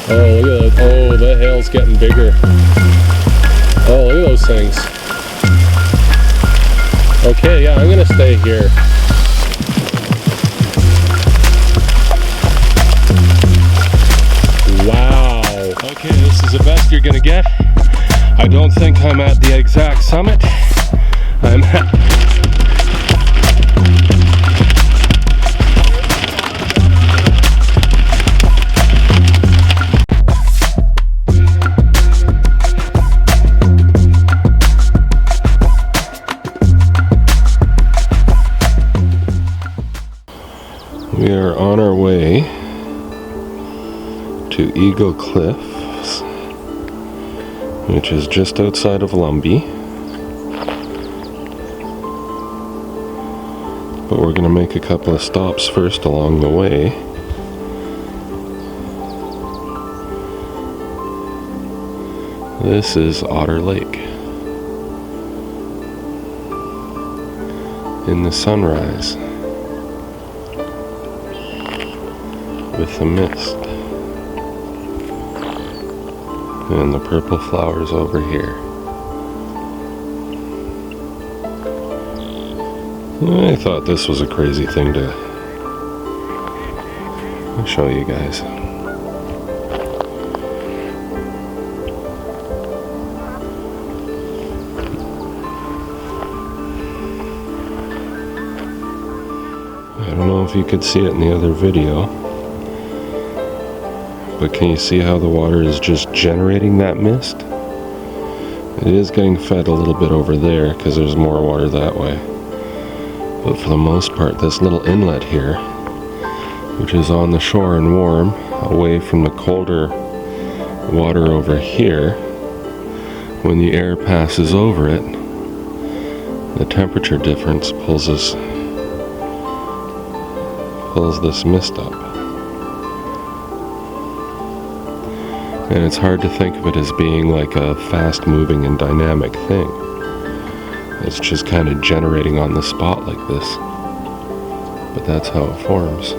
Oh, look at that. Oh, the hail's getting bigger. Oh, look at those things. Okay, yeah, I'm gonna stay here. Wow. Okay, this is the best you're gonna get. I don't think I'm at the exact summit. I'm at... We are on our way to Eagle Cliffs, which is just outside of Lumby. But we're going to make a couple of stops first along the way. This is Otter Lake in the sunrise with the mist and the purple flowers over here. I thought this was a crazy thing to show you guys. I don't know if you could see it in the other video, but can you see how the water is just generating that mist? It is getting fed a little bit over there because there's more water that way. But for the most part, this little inlet here, which is on the shore and warm, away from the colder water over here, when the air passes over it, the temperature difference pulls this mist up. And it's hard to think of it as being like a fast-moving and dynamic thing. It's just kind of generating on the spot like this. But that's how it forms.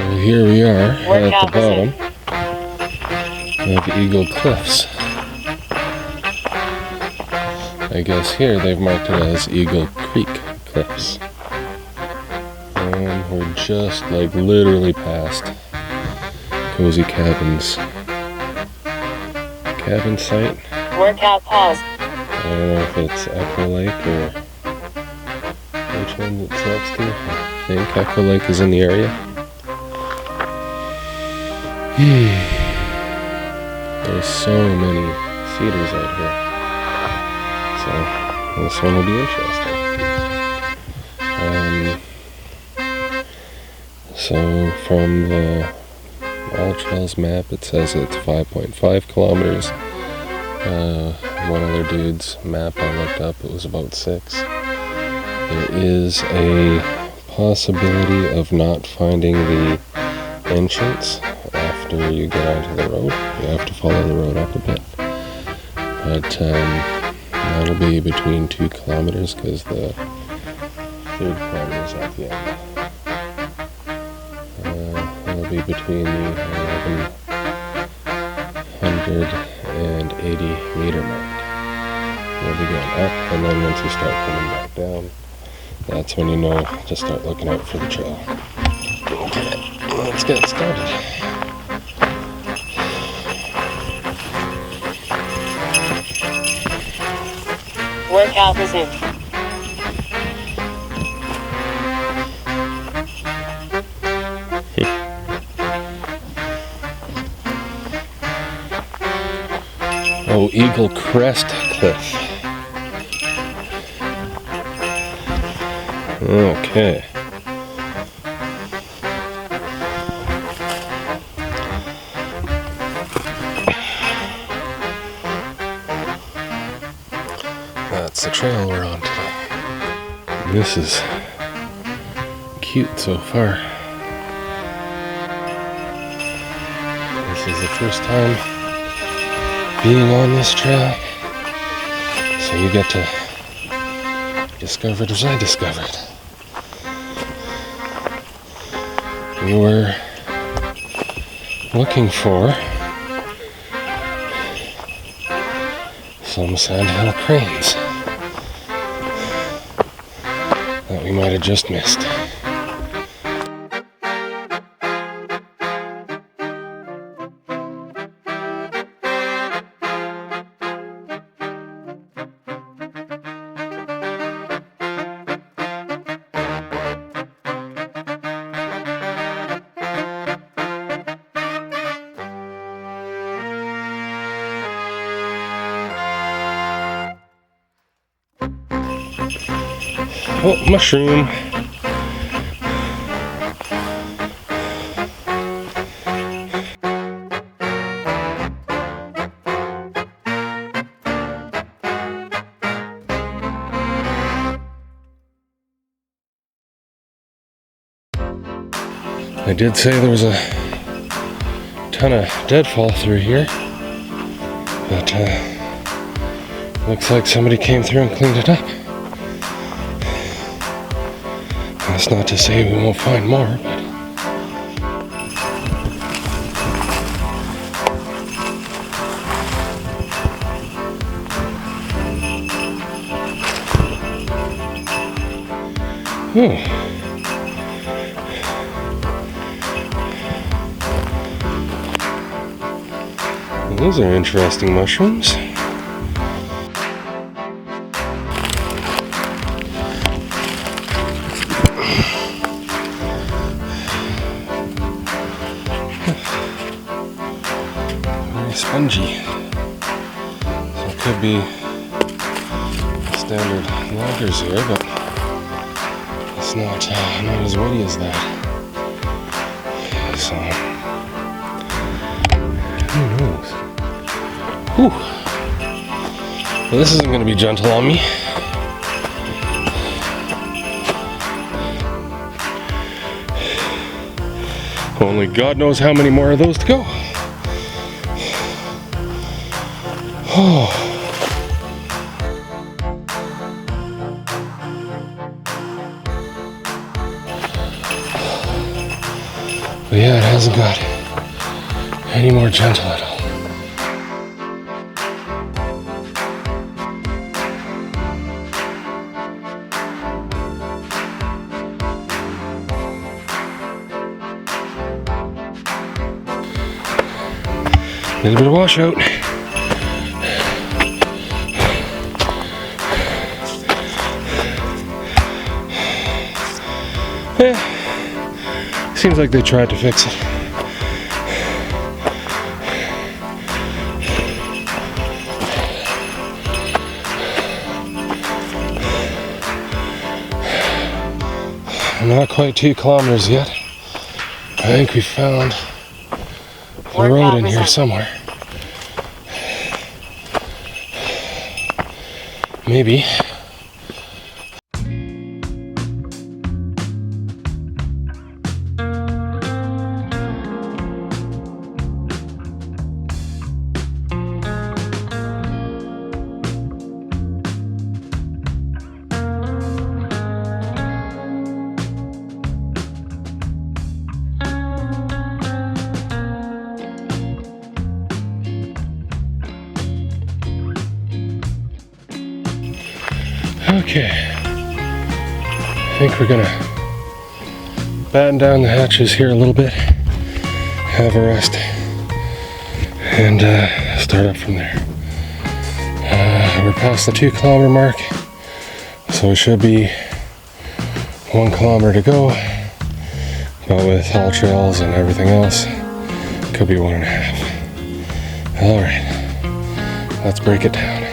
Well, here we are at the bottom of Eagle Cliffs. I guess here they've marked it as Eagle Creek Cliffs. And we're just like literally past Cozy Cabin's cabin site. Workout pause. I don't know if it's Echo Lake or which one it's next to. I think Echo Lake is in the area. There's so many cedars out here. So this one will be interesting. So from the All Trails map, it says it's 5.5 kilometers. One other dude's map I looked up, it was about 6. There is a possibility of not finding the entrance after you get onto the road. You have to follow the road up a bit. But that'll be between 2 kilometers because the 3rd kilometer is at the end. It'll be between the 1180 meter mark. We'll be going up, and then once you start coming back down, that's when you know to start looking out for the trail. Okay, let's get started. Workout resumed. Oh, Eagle Crest Cliff. Okay. That's the trail we're on today. This is cute so far. This is the first time being on this trail, so you get to discover it as I discovered. We were looking for some sandhill cranes that we might have just missed. Oh, mushroom. I did say there was a ton of deadfall through here, but looks like somebody came through and cleaned it up. That's not to say we won't find more, but those are interesting mushrooms. Very spongy. So it could be standard loggers here, but it's not as woody as that. So who knows? Whew. Well, this isn't going to be gentle on me. Only God knows how many more of those to go. Oh. But yeah, it hasn't got any more gentle at all. A little bit of washout. Seems like they tried to fix it. Not quite 2 kilometers yet. I think we found the road in here somewhere. Maybe. Okay, I think we're gonna batten down the hatches here a little bit, have a rest, and start up from there. We're past the 2 kilometer mark, so it should be 1 kilometer to go, but with all trails and everything else, it could be 1.5. All right, let's break it down.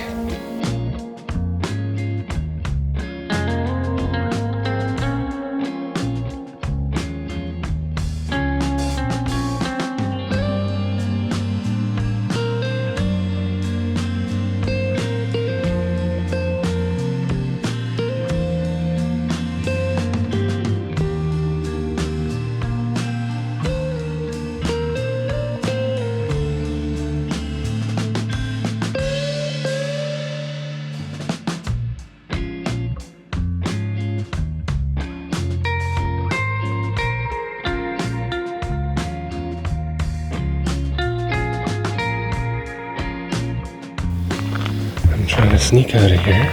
Trying to sneak out of here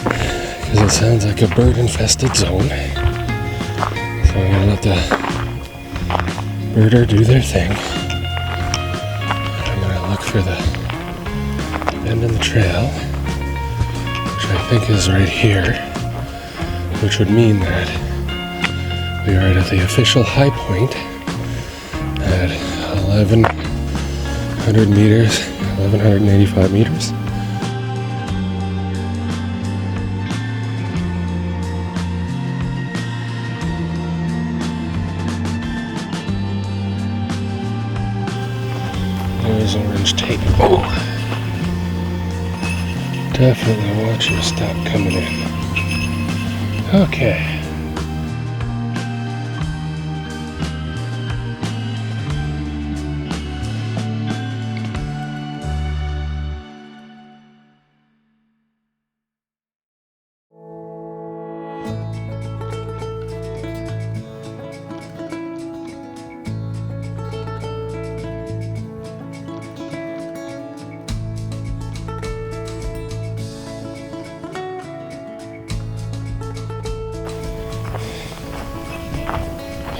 because it sounds like a bird infested zone, so I'm gonna let the birder do their thing. I'm gonna look for the bend in the trail, which I think is right here, which would mean that we are at the official high point at 1100 meters 1185 meters. There's orange tape. Oh! Definitely watch your step coming in. Okay.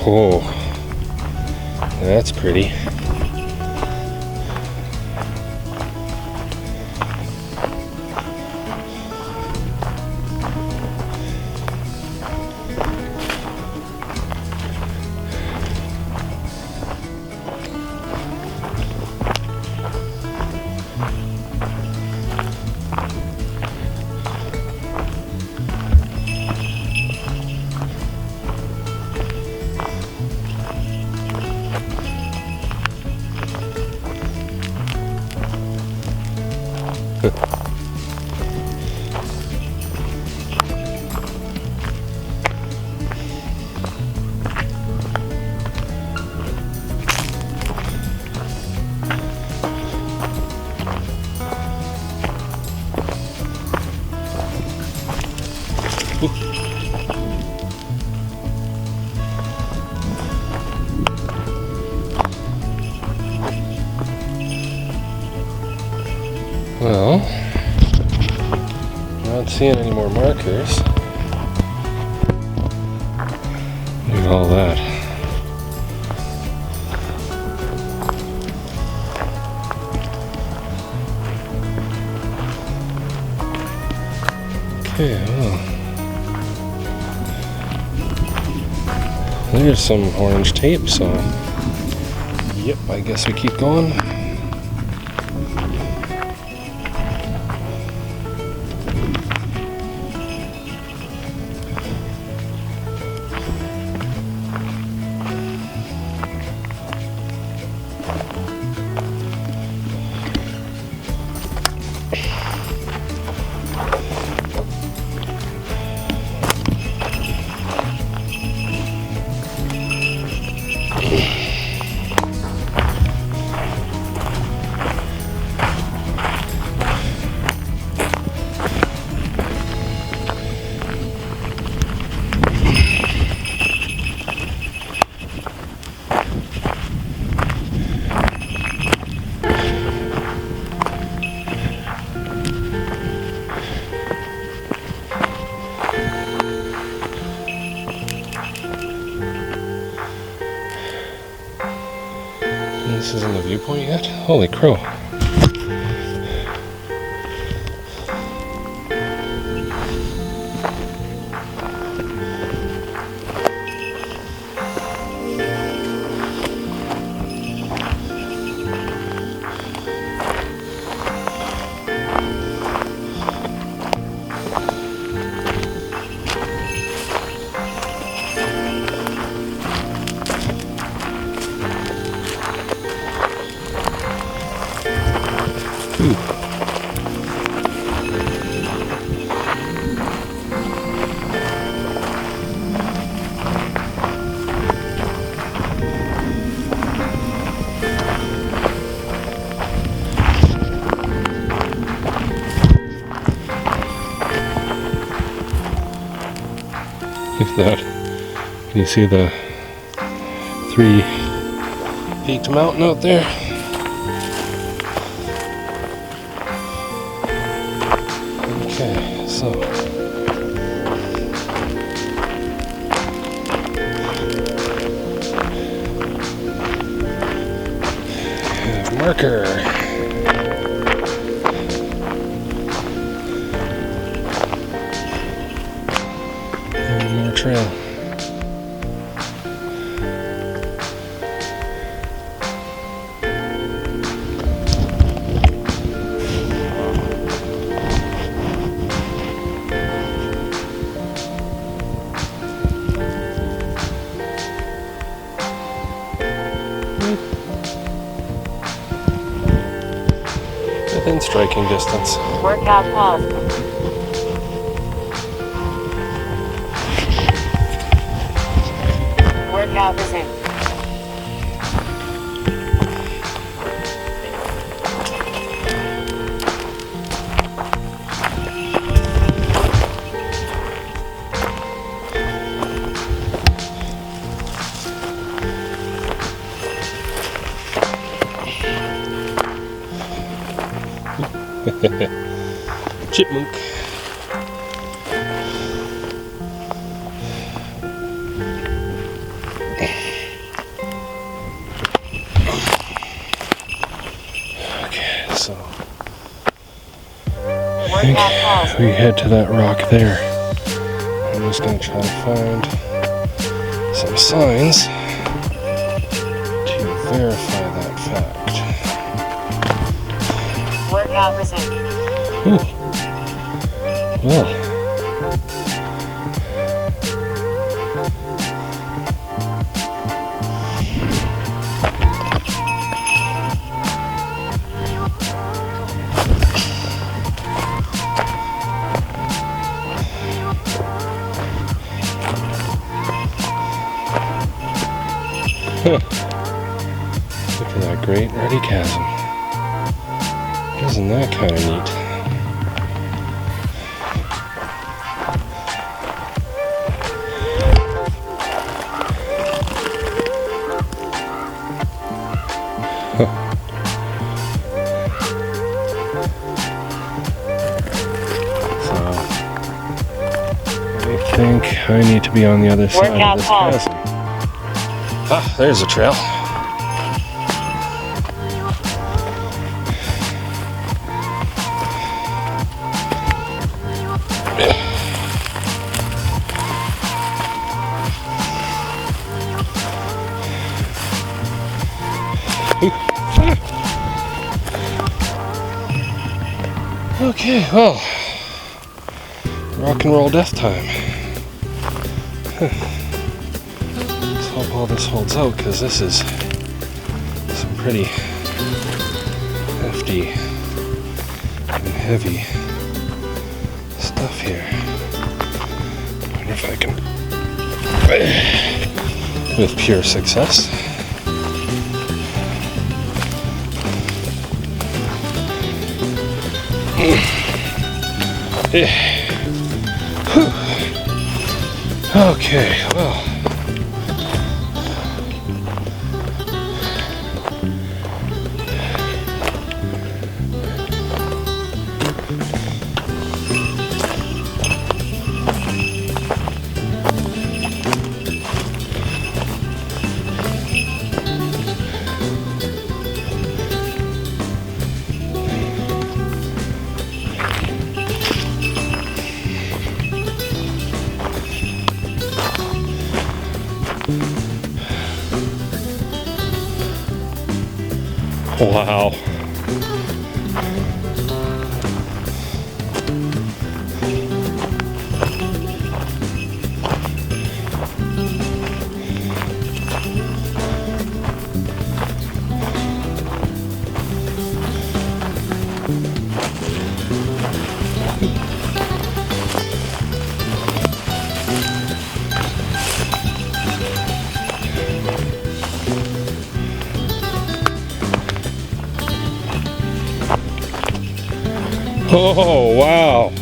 Oh, that's pretty. seeing any more markers. Look at all that. Okay, well, there's some orange tape, so yep, I guess we keep going. This isn't the viewpoint yet? Holy crow. Look at that. Can you see the 3-peaked mountain out there? Okay, so marker. More trail. Within striking distance. Workout pause. Workout resumed. Chipmunk. Okay, so I think we head to that rock there. I'm just gonna try to find some signs to verify that fact. Workout resumed. Ooh. Well. Look at that great ruddy chasm. Isn't that kind of neat? So I need to be on the other side Workout of this pause. chasm. Ah, there's a trail. Okay, well, rock and roll death time. Let's hope all this holds out, because this is some pretty hefty and heavy stuff here. I wonder if I can, with pure success. Okay, well. Wow. Oh, wow.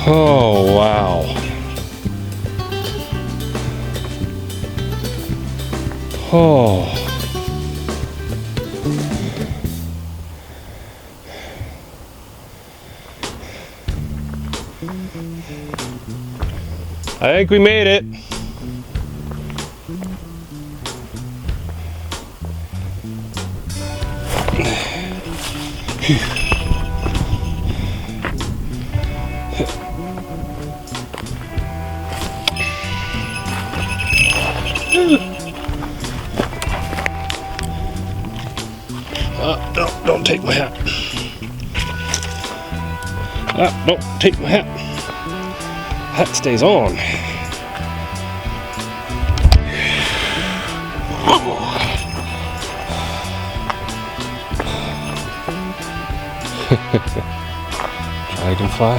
Oh, wow. Oh. I think we made it. No, don't take my hat. Don't take my hat. Hat stays on. Dragonfly.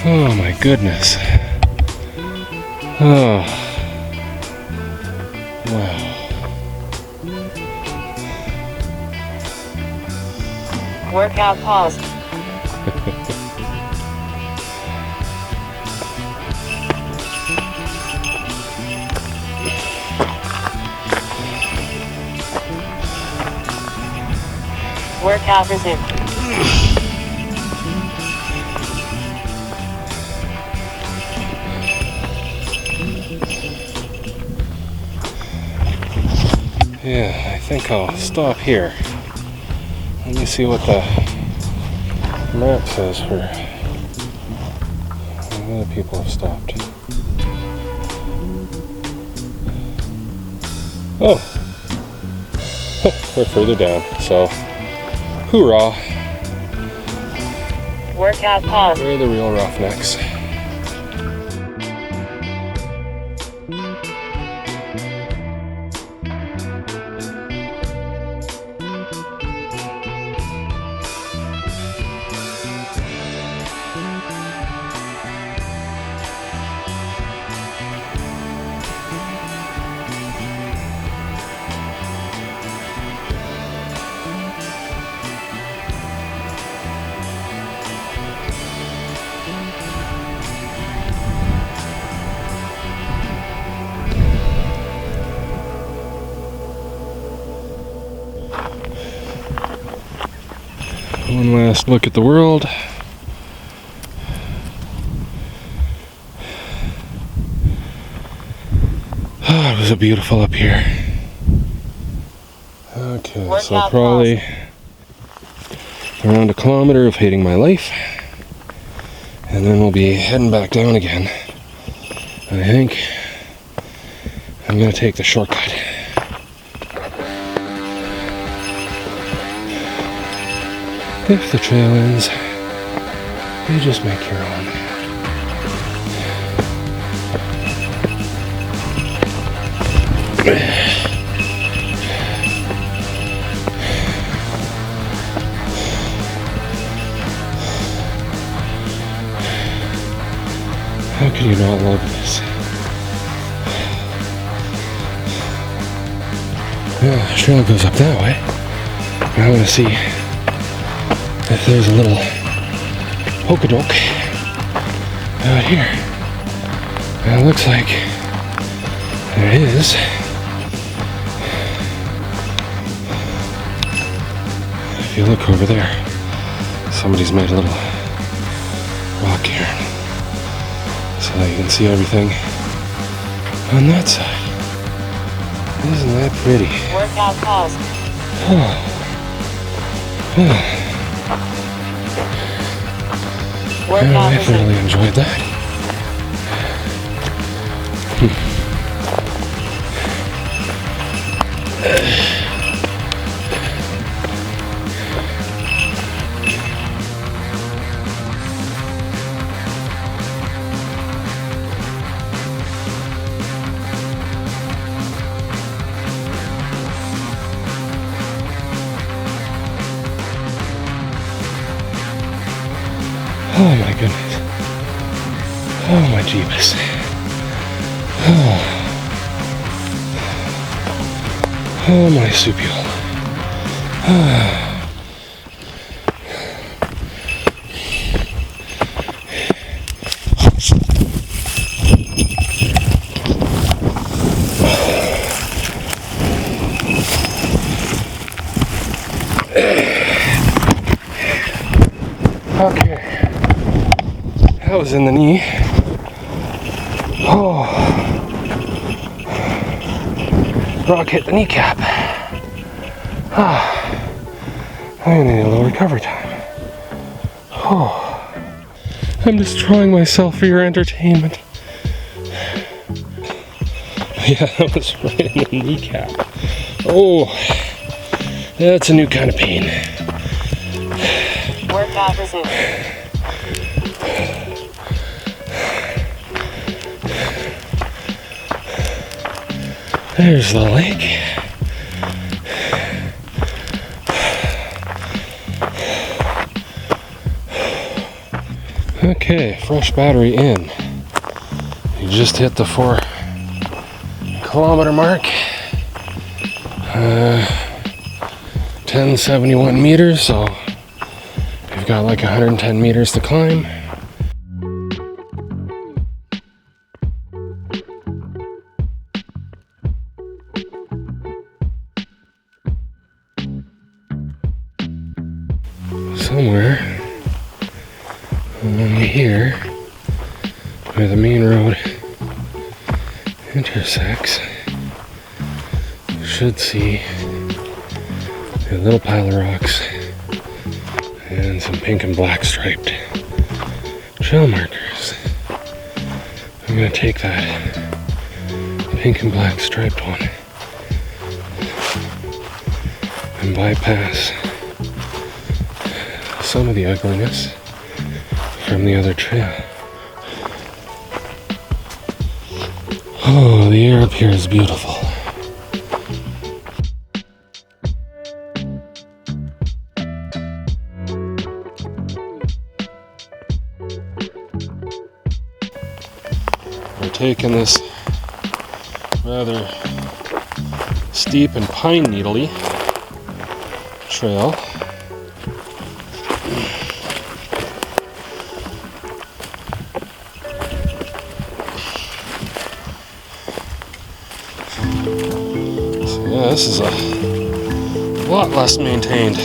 Oh my goodness. Oh. Wow. Workout pause. Workout resumed. Yeah, I think I'll stop here. Let me see what the map says for when other people have stopped. Oh, we're further down, so hoorah. Workout pause. We're the real roughnecks. One last look at the world. Oh, it was beautiful up here. Okay, so probably around a kilometer of hating my life. And then we'll be heading back down again. And I think I'm going to take the shortcut. If the trail ends, you just make your own. How can you not love this? Yeah, the trail goes up that way. I want to see if there's a little hokadoke out here. And it looks like there is. If you look over there, somebody's made a little rock cairn so that you can see everything on that side. Isn't that pretty? Workout pause. Workout I thoroughly enjoyed that. Oh my goodness. Oh my jeebus. Oh my supule. Okay. That was in the knee. Oh. Rock hit the kneecap. I'm gonna need a little recovery time. Oh. I'm destroying myself for your entertainment. Yeah, that was right in the kneecap. Oh. That's a new kind of pain. Workout resumed. There's the lake. Okay, fresh battery in. You just hit the 4-kilometer mark. 1071 meters, so you've got like 110 meters to climb. Somewhere along here where the main road intersects, you should see a little pile of rocks and some pink and black striped trail markers. I'm going to take that pink and black striped one and bypass some of the ugliness from the other trail. Oh, the air up here is beautiful. We're taking this rather steep and pine needly trail. So yeah, this is a lot less maintained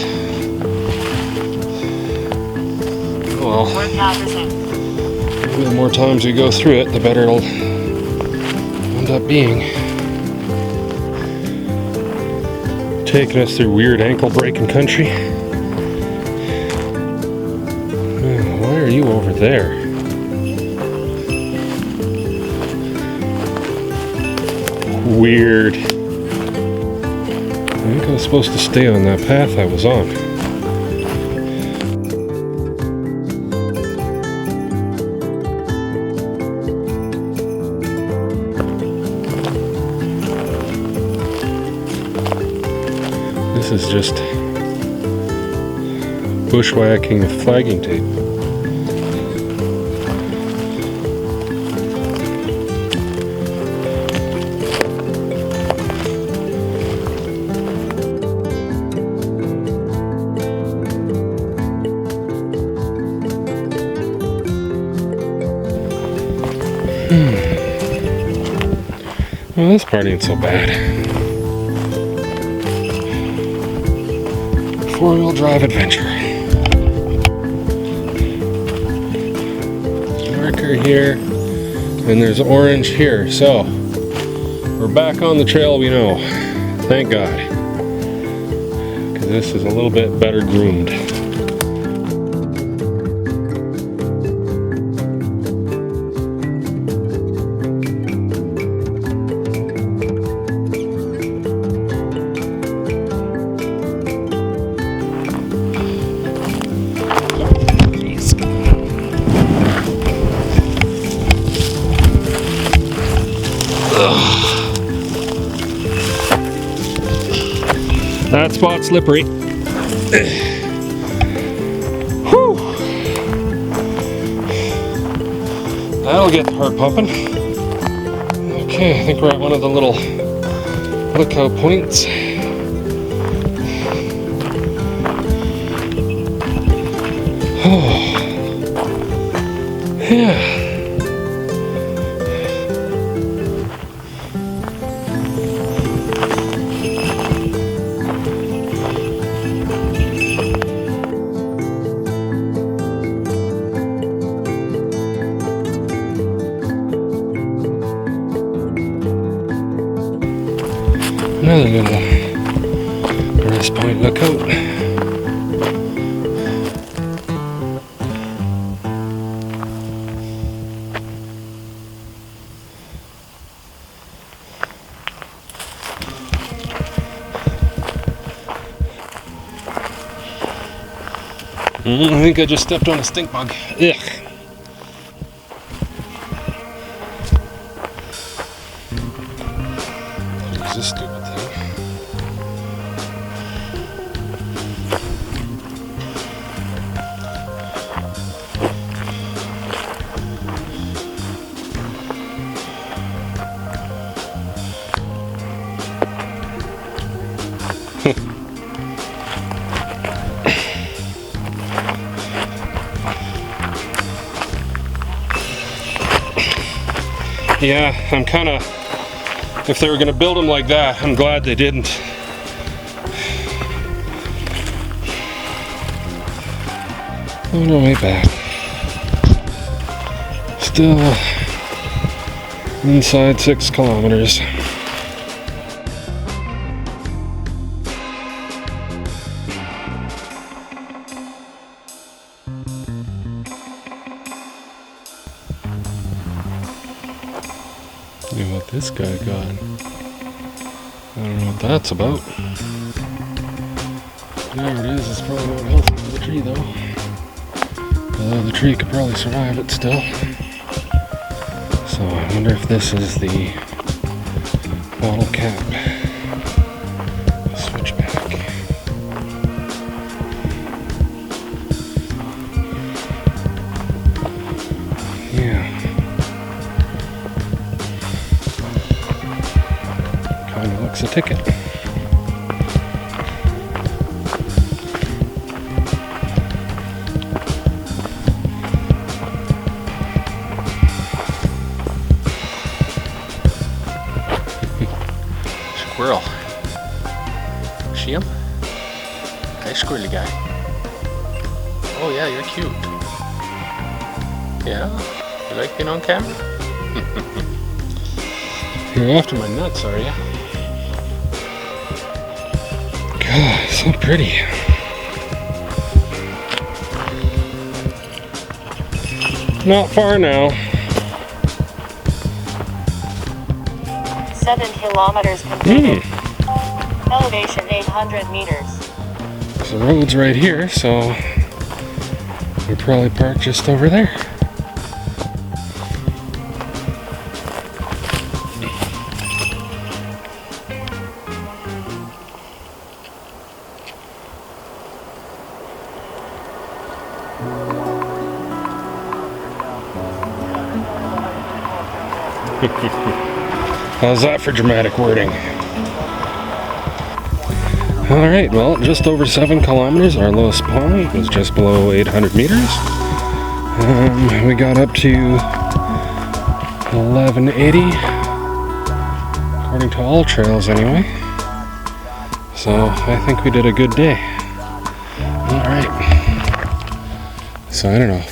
well, Workout resumed. the more times we go through it, the better it'll end up being. Taking us through weird ankle-breaking country. Oh, why are you over there? Weird. I think I was supposed to stay on that path I was on. This is just bushwhacking with flagging tape. Well, this part ain't so bad. Four-wheel drive adventure. Marker here, and there's orange here. So, we're back on the trail we know. Thank God. Because this is a little bit better groomed. That spot's slippery. Whew. That'll get the heart pumping. Okay, I think we're at one of the little lookout points. Oh. Yeah. Another little Crest point lookout. I think I just stepped on a stink bug. Ugh. What is this stupid thing? Yeah, I'm kind of, if they were going to build them like that, I'm glad they didn't. On our way back. Still inside 6 kilometers. Look what this guy got. I don't know what that's about. Whatever it is, it's probably not healthy for the tree though. Although the tree could probably survive it still. So I wonder if this is the bottle cap. Switch back. Yeah. Kind of looks a ticket. Squirrel. See him? Hey, squirrely guy. Oh yeah, you're cute. Yeah? You like being on camera? You're after my nuts, are you? God, so pretty. Not far now. 7 kilometers completed. Elevation 800 meters. So the road's right here, so we probably park just over there. How's that for dramatic wording? Alright, well, just over 7 kilometers. Our lowest point was just below 800 meters. We got up to 1180, according to all trails anyway. So I think we did a good day. Alright. So I don't know,